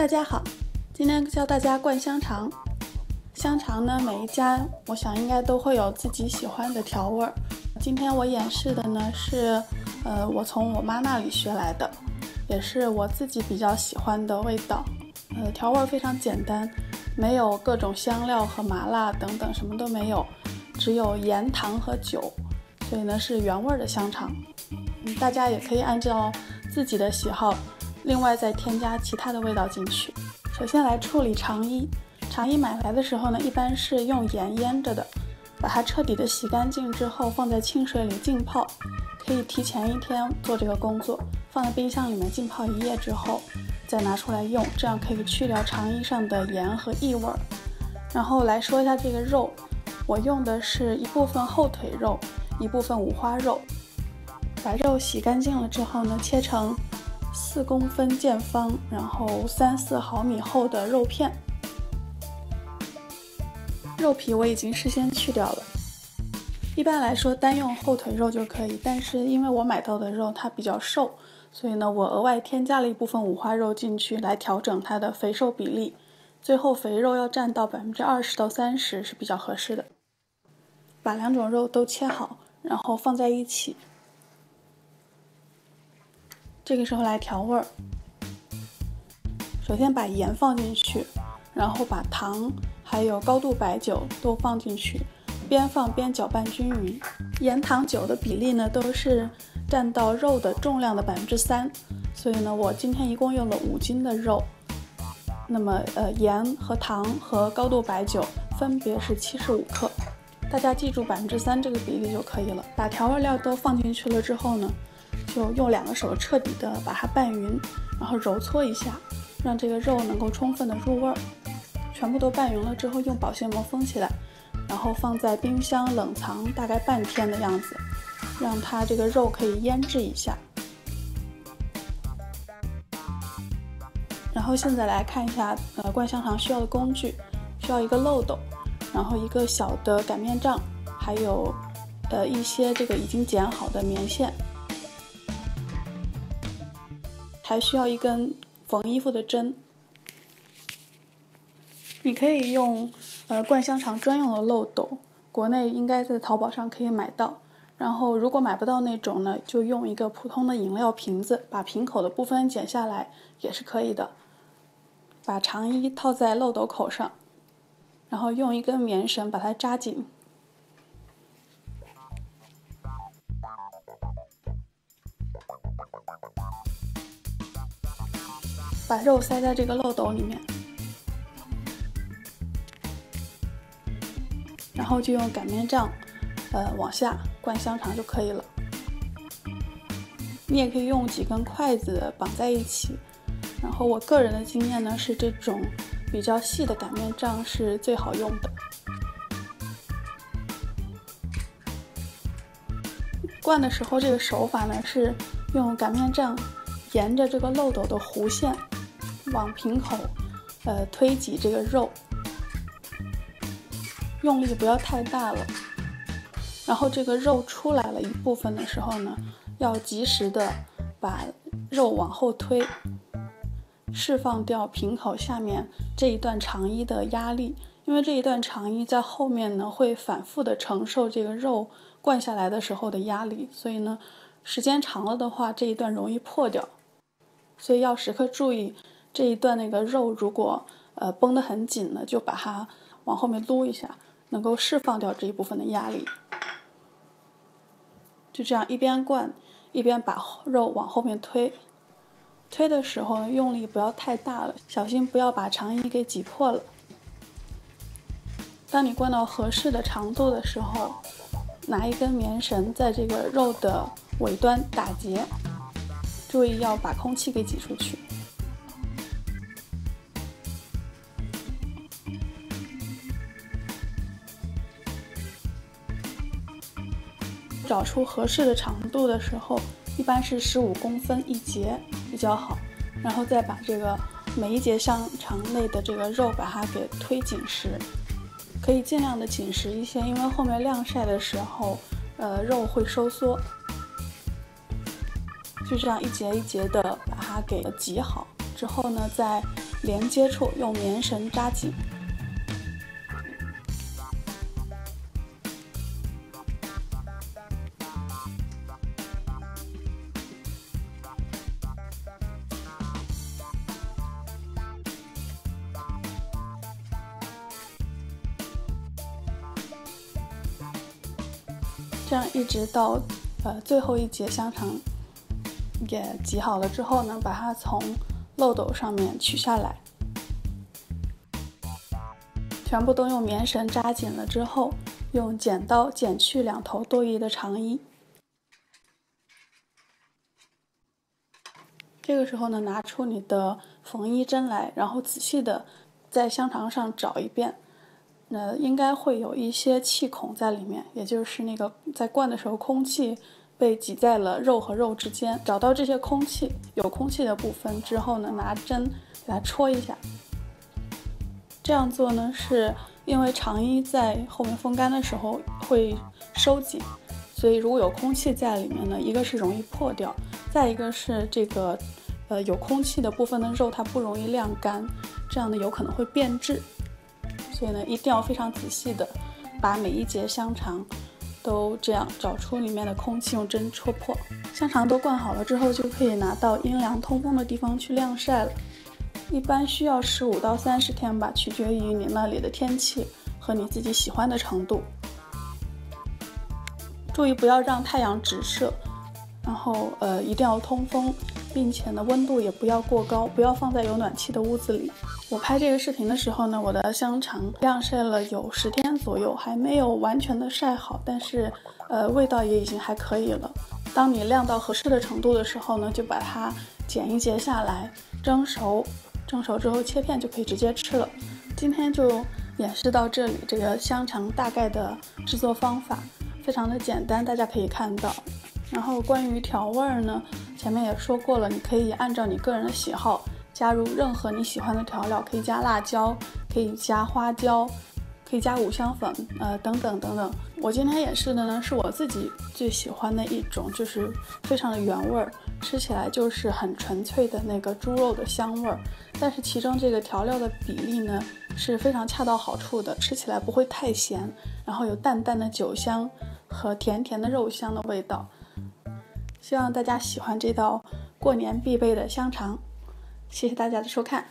大家好，今天教大家灌香肠。香肠呢，每一家我想应该都会有自己喜欢的调味儿。今天我演示的呢是，我从我妈那里学来的，也是我自己比较喜欢的味道。调味儿非常简单，没有各种香料和麻辣等等，什么都没有，只有盐、糖和酒，所以呢是原味的香肠。大家也可以按照自己的喜好，另外再添加其他的味道进去。首先来处理肠衣。肠衣买来的时候呢，一般是用盐腌着的，把它彻底的洗干净之后，放在清水里浸泡，可以提前1天做这个工作，放在冰箱里面浸泡1夜之后，再拿出来用，这样可以去掉肠衣上的盐和异味。然后来说一下这个肉，我用的是一部分后腿肉，一部分五花肉。把肉洗干净了之后呢，切成4公分见方，然后3-4毫米厚的肉片。肉皮我已经事先去掉了，一般来说单用后腿肉就可以，但是因为我买到的肉它比较瘦，所以呢我额外添加了一部分五花肉进去，来调整它的肥瘦比例，最后肥肉要占到20%到30%是比较合适的。把2种肉都切好，然后放在一起。这个时候来调味儿，首先把盐放进去，然后把糖还有高度白酒都放进去，边放边搅拌均匀。盐、糖、酒的比例呢都是占到肉的重量的3%，所以呢我今天一共用了5斤的肉。那么盐和糖和高度白酒分别是75克，大家记住3%这个比例就可以了。把调味料都放进去了之后呢，就用2个手彻底的把它拌匀，然后揉搓一下，让这个肉能够充分的入味儿。全部都拌匀了之后，用保鲜膜封起来，然后放在冰箱冷藏大概半天的样子，让它这个肉可以腌制一下。然后现在来看一下灌香肠需要的工具，需要一个漏斗，然后一个小的擀面杖，还有一些这个已经剪好的棉线，还需要一根缝衣服的针。你可以用灌香肠专用的漏斗，国内应该在淘宝上可以买到。然后如果买不到那种呢，就用一个普通的饮料瓶子，把瓶口的部分剪下来也是可以的。把肠衣套在漏斗口上，然后用一根棉绳把它扎紧。把肉塞在这个漏斗里面，然后就用擀面杖往下灌香肠就可以了。你也可以用几根筷子绑在一起，然后我个人的经验呢是这种比较细的擀面杖是最好用的。灌的时候这个手法呢是用擀面杖沿着这个漏斗的弧线往瓶口推挤这个肉，用力不要太大了。然后这个肉出来了一部分的时候呢，要及时的把肉往后推，释放掉瓶口下面这一段肠衣的压力，因为这一段肠衣在后面呢会反复的承受这个肉灌下来的时候的压力，所以呢时间长了的话，这一段容易破掉，所以要时刻注意这一段那个肉如果绷得很紧呢，就把它往后面撸一下，能够释放掉这一部分的压力。就这样一边灌一边把肉往后面推，推的时候呢用力不要太大了，小心不要把肠衣给挤破了。当你灌到合适的长度的时候，拿一根棉绳在这个肉的尾端打结，注意要把空气给挤出去。找出合适的长度的时候，一般是15公分一节比较好，然后再把这个每一节香肠内的这个肉把它给推紧实，可以尽量的紧实一些，因为后面晾晒的时候肉会收缩。就这样一节一节的把它给挤好之后呢，再连接处用棉绳扎紧。这样一直到最后一节香肠也挤好了之后呢，把它从漏斗上面取下来，全部都用棉绳扎紧了之后，用剪刀剪去2头多余的肠衣。这个时候呢，拿出你的缝衣针来，然后仔细的在香肠上找一遍。应该会有一些气孔在里面，也就是那个在灌的时候空气被挤在了肉和肉之间。找到这些有空气的部分之后呢，拿针给它戳一下。这样做呢，是因为肠衣在后面风干的时候会收紧，所以如果有空气在里面呢，一个是容易破掉，再一个是这个有空气的部分的肉它不容易晾干，这样呢有可能会变质。所以呢，一定要非常仔细的把每一节香肠都这样找出里面的空气，用针戳破。香肠都灌好了之后，就可以拿到阴凉通风的地方去晾晒了。一般需要15到30天吧，取决于你那里的天气和你自己喜欢的程度。注意不要让太阳直射，然后一定要通风，并且呢温度也不要过高，不要放在有暖气的屋子里。我拍这个视频的时候呢，我的香肠晾晒了有10天左右，还没有完全的晒好，但是味道也已经还可以了。当你晾到合适的程度的时候呢，就把它剪一节下来，蒸熟之后切片就可以直接吃了。今天就演示到这里，这个香肠大概的制作方法非常的简单，大家可以看到。然后关于调味呢，前面也说过了，你可以按照你个人的喜好加入任何你喜欢的调料，可以加辣椒，可以加花椒，可以加五香粉，等等等等。我今天演示的呢，是我自己最喜欢的一种，就是非常的原味儿，吃起来就是很纯粹的那个猪肉的香味儿。但是其中这个调料的比例呢，是非常恰到好处的，吃起来不会太咸，然后有淡淡的酒香和甜甜的肉香的味道。希望大家喜欢这道过年必备的香肠，谢谢大家的收看。